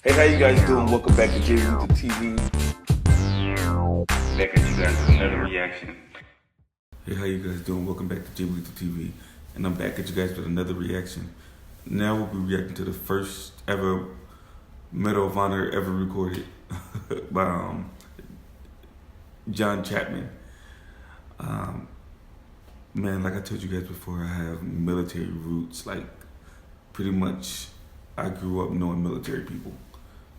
Hey, how you guys doing? Welcome back to J Luther TV. Back at you guys with another reaction. Hey, how you guys doing? Welcome back to J Luther TV, and I'm back at you guys with another reaction. Now we'll be reacting to the first ever Medal of Honor ever recorded by John Chapman. Man, like I told you guys before, I have military roots. Like, pretty much, I grew up knowing military people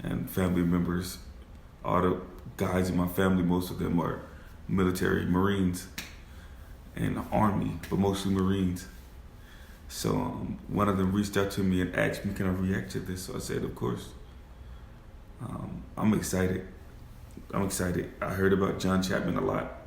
and family members. All the guys in my family, most of them are military, Marines, and Army, but mostly Marines. So one of them reached out to me and asked me, can I react to this? So I said, of course. I'm excited. I heard about John Chapman a lot.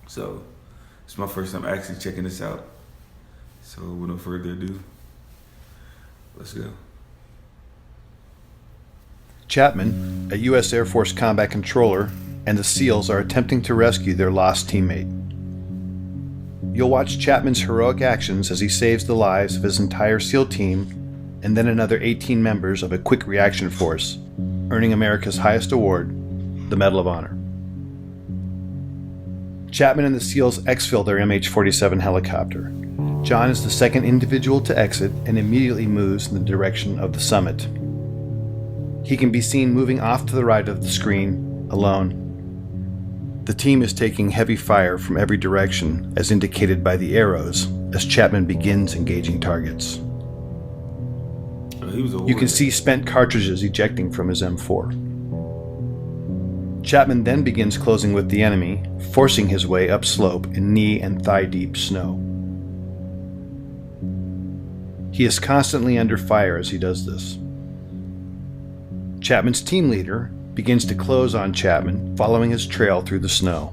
So it's my first time actually checking this out. So with no further ado, let's go. Chapman, a U.S. Air Force combat controller, and the SEALs are attempting to rescue their lost teammate. You'll watch Chapman's heroic actions as he saves the lives of his entire SEAL team and then another 18 members of a quick reaction force, earning America's highest award, the Medal of Honor. Chapman and the SEALs exfil their MH-47 helicopter. John is the second individual to exit and immediately moves in the direction of the summit. He can be seen moving off to the right of the screen, alone. The team is taking heavy fire from every direction, as indicated by the arrows, as Chapman begins engaging targets. You can see spent cartridges ejecting from his M4. Chapman then begins closing with the enemy, forcing his way upslope in knee and thigh-deep snow. He is constantly under fire as he does this. Chapman's team leader begins to close on Chapman, following his trail through the snow.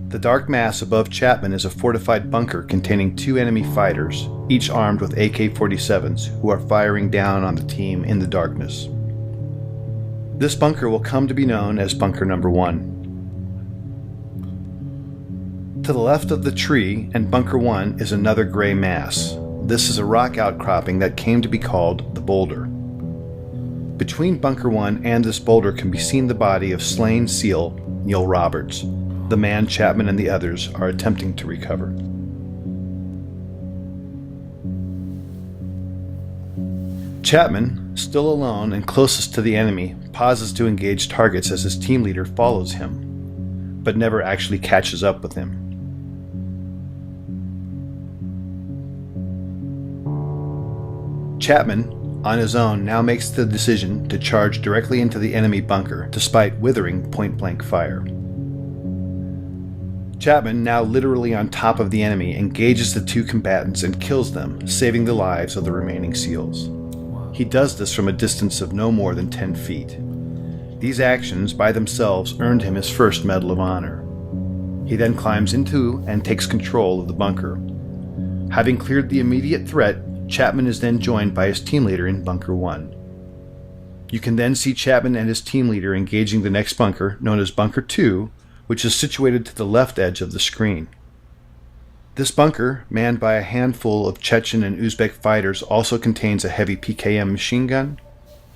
The dark mass above Chapman is a fortified bunker containing two enemy fighters, each armed with AK-47s, who are firing down on the team in the darkness. This bunker will come to be known as Bunker Number 1. To the left of the tree and Bunker 1 is another gray mass. This is a rock outcropping that came to be called the Boulder. Between Bunker 1 and this boulder can be seen the body of slain SEAL Neil Roberts, the man Chapman and the others are attempting to recover. Chapman, still alone and closest to the enemy, pauses to engage targets as his team leader follows him, but never actually catches up with him. Chapman, on his own, now makes the decision to charge directly into the enemy bunker, despite withering point-blank fire. Chapman, now literally on top of the enemy, engages the two combatants and kills them, saving the lives of the remaining SEALs. He does this from a distance of no more than 10 feet. These actions, by themselves, earned him his first Medal of Honor. He then climbs into and takes control of the bunker. Having cleared the immediate threat, Chapman is then joined by his team leader in Bunker 1. You can then see Chapman and his team leader engaging the next bunker, known as Bunker 2, which is situated to the left edge of the screen. This bunker, manned by a handful of Chechen and Uzbek fighters, also contains a heavy PKM machine gun,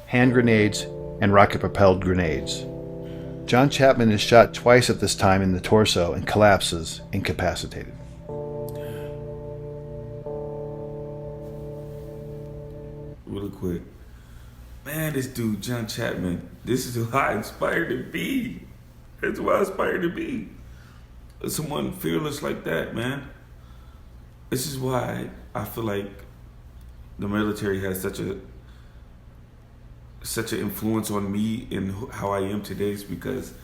hand grenades, and rocket-propelled grenades. John Chapman is shot twice at this time in the torso and collapses, incapacitated. Really quick. Man, this dude, John Chapman, this is who I aspire to be. That's who I aspire to be. Someone fearless like that, man. This is why I feel like the military has such an influence on me and how I am today. Is because,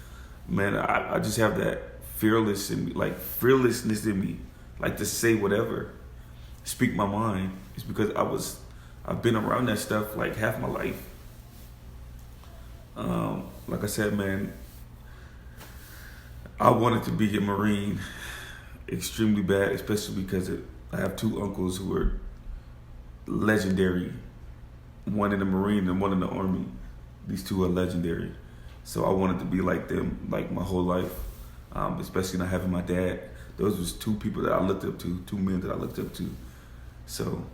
man, I just have that fearlessness in me, like to say whatever, speak my mind. It's because I've been around that stuff like half my life. Like I said, man, I wanted to be a Marine extremely bad, especially because I have two uncles who are legendary. One in the Marine and one in the Army. These two are legendary. So I wanted to be like them, like my whole life. Especially not having my dad. Those was two people that I looked up to, two men that I looked up to. So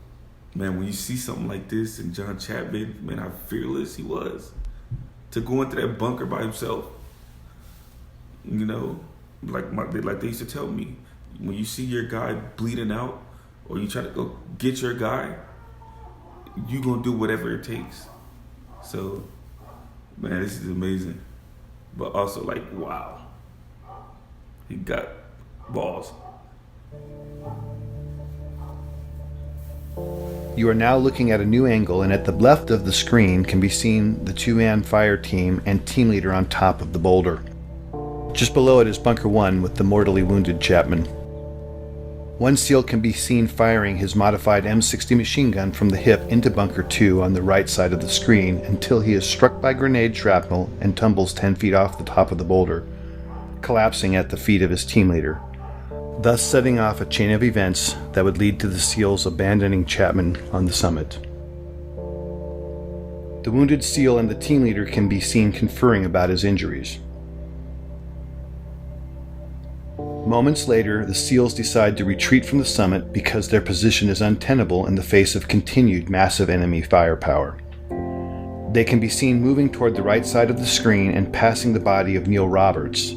man, when you see something like this, and John Chapman, man, how fearless he was to go into that bunker by himself. You know, like they used to tell me, when you see your guy bleeding out, or you try to go get your guy, you gonna do whatever it takes. So, man, this is amazing. But also, like, wow, he got balls. You are now looking at a new angle, and at the left of the screen can be seen the two-man fire team and team leader on top of the boulder. Just below it is Bunker 1 with the mortally wounded Chapman. One SEAL can be seen firing his modified M60 machine gun from the hip into Bunker 2 on the right side of the screen until he is struck by grenade shrapnel and tumbles 10 feet off the top of the boulder, collapsing at the feet of his team leader, thus setting off a chain of events that would lead to the SEALs abandoning Chapman on the summit. The wounded SEAL and the team leader can be seen conferring about his injuries. Moments later, the SEALs decide to retreat from the summit because their position is untenable in the face of continued massive enemy firepower. They can be seen moving toward the right side of the screen and passing the body of Neil Roberts.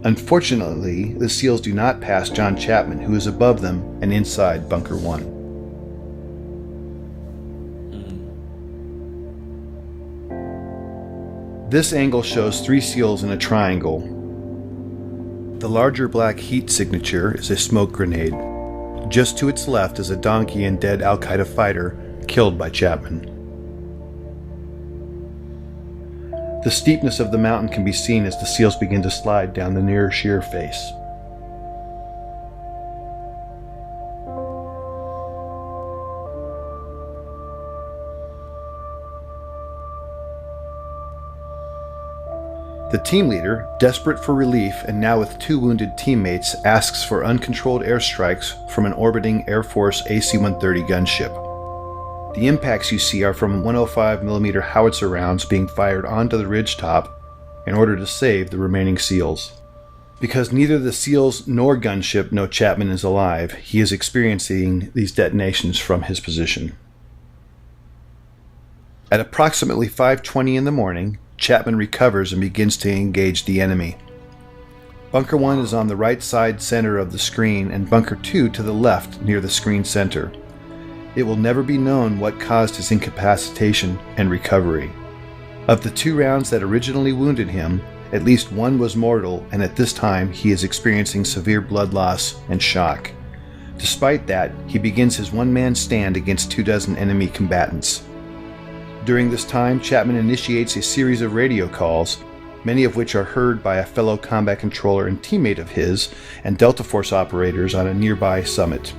Unfortunately, the SEALs do not pass John Chapman, who is above them and inside Bunker 1. This angle shows 3 SEALs in a triangle. The larger black heat signature is a smoke grenade. Just to its left is a donkey and dead Al-Qaeda fighter killed by Chapman. The steepness of the mountain can be seen as the SEALs begin to slide down the near sheer face. The team leader, desperate for relief and now with 2 wounded teammates, asks for uncontrolled airstrikes from an orbiting Air Force AC-130 gunship. The impacts you see are from 105mm howitzer rounds being fired onto the ridgetop in order to save the remaining SEALs. Because neither the SEALs nor gunship know Chapman is alive, he is experiencing these detonations from his position. At approximately 5:20 in the morning, Chapman recovers and begins to engage the enemy. Bunker 1 is on the right side center of the screen and Bunker 2 to the left near the screen center. It will never be known what caused his incapacitation and recovery. Of the 2 rounds that originally wounded him, at least 1 was mortal, and at this time he is experiencing severe blood loss and shock. Despite that, he begins his one-man stand against 24 enemy combatants. During this time, Chapman initiates a series of radio calls, many of which are heard by a fellow combat controller and teammate of his and Delta Force operators on a nearby summit.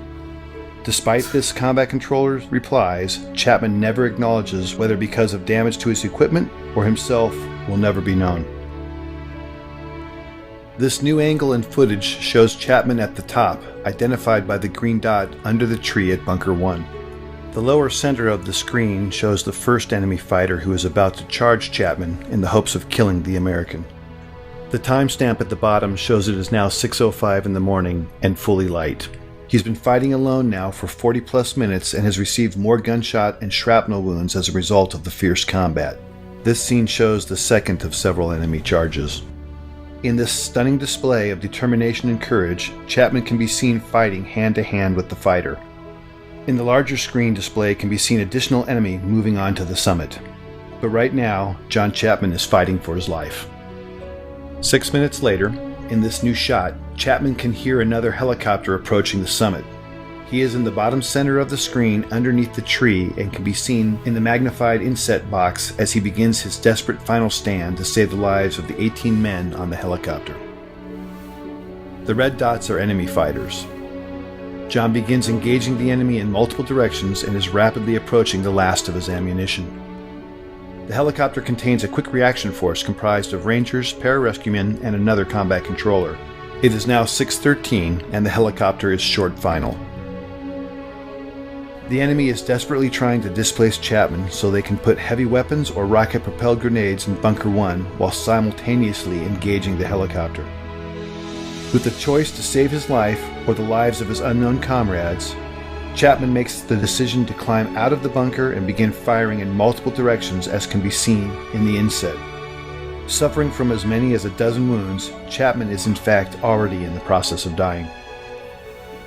Despite this combat controller's replies, Chapman never acknowledges whether because of damage to his equipment or himself will never be known. This new angle and footage shows Chapman at the top, identified by the green dot under the tree at Bunker 1. The lower center of the screen shows the first enemy fighter who is about to charge Chapman in the hopes of killing the American. The timestamp at the bottom shows it is now 6:05 in the morning and fully light. He's been fighting alone now for 40 plus minutes and has received more gunshot and shrapnel wounds as a result of the fierce combat. This scene shows the second of several enemy charges. In this stunning display of determination and courage, Chapman can be seen fighting hand to hand with the fighter. In the larger screen display can be seen additional enemy moving on to the summit. But right now, John Chapman is fighting for his life. 6 minutes later, in this new shot, Chapman can hear another helicopter approaching the summit. He is in the bottom center of the screen underneath the tree and can be seen in the magnified inset box as he begins his desperate final stand to save the lives of the 18 men on the helicopter. The red dots are enemy fighters. John begins engaging the enemy in multiple directions and is rapidly approaching the last of his ammunition. The helicopter contains a quick reaction force comprised of Rangers, pararescuemen, and another combat controller. It is now 6:13 and the helicopter is short final. The enemy is desperately trying to displace Chapman so they can put heavy weapons or rocket-propelled grenades in Bunker 1 while simultaneously engaging the helicopter. With the choice to save his life or the lives of his unknown comrades, Chapman makes the decision to climb out of the bunker and begin firing in multiple directions, as can be seen in the inset. Suffering from as many as a dozen wounds, Chapman is in fact already in the process of dying.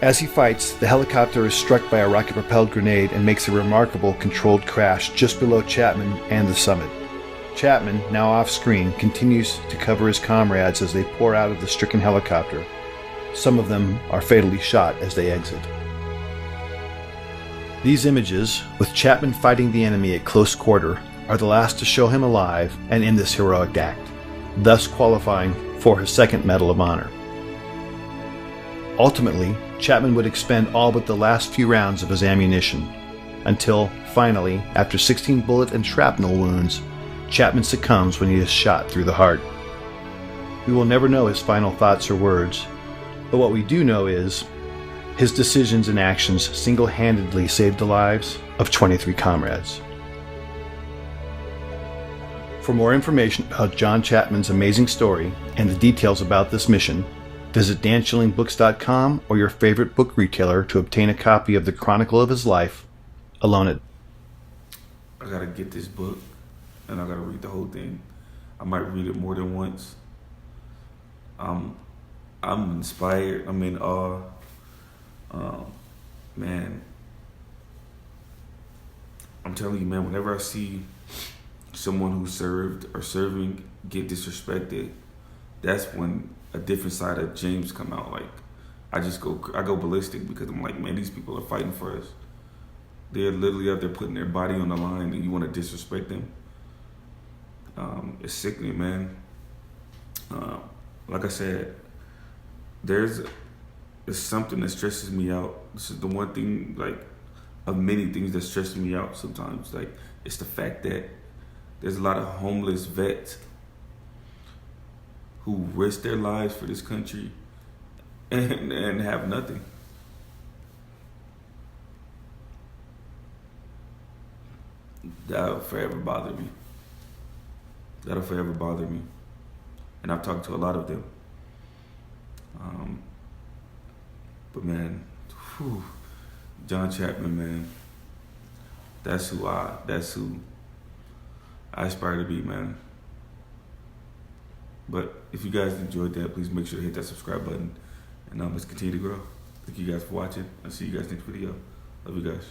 As he fights, the helicopter is struck by a rocket-propelled grenade and makes a remarkable controlled crash just below Chapman and the summit. Chapman, now off-screen, continues to cover his comrades as they pour out of the stricken helicopter. Some of them are fatally shot as they exit. These images, with Chapman fighting the enemy at close quarter, are the last to show him alive and in this heroic act, thus qualifying for his second Medal of Honor. Ultimately, Chapman would expend all but the last few rounds of his ammunition, until, finally, after 16 bullet and shrapnel wounds, Chapman succumbs when he is shot through the heart. We will never know his final thoughts or words, but what we do know is his decisions and actions single-handedly saved the lives of 23 comrades. For more information about John Chapman's amazing story and the details about this mission, visit danschillingbooks.com or your favorite book retailer to obtain a copy of the Chronicle of his life, Alone at... I gotta get this book, and I gotta read the whole thing. I might read it more than once. I'm inspired. I'm in awe. Man, I'm telling you, man, whenever I see someone who served or serving get disrespected, that's when a different side of James come out. Like, I go ballistic, because I'm like, man, these people are fighting for us. They're literally out there putting their body on the line, and you want to disrespect them. It's sickening, man. Like I said, there's something that stresses me out. This is the one thing, like, of many things that stress me out sometimes. Like, it's the fact that there's a lot of homeless vets who risk their lives for this country and have nothing. That'll forever bother me. And I've talked to a lot of them. But man, John Chapman, man, that's who I aspire to be, man. But if you guys enjoyed that, please make sure to hit that subscribe button, and let's continue to grow. Thank you guys for watching. I'll see you guys next video. Love you guys.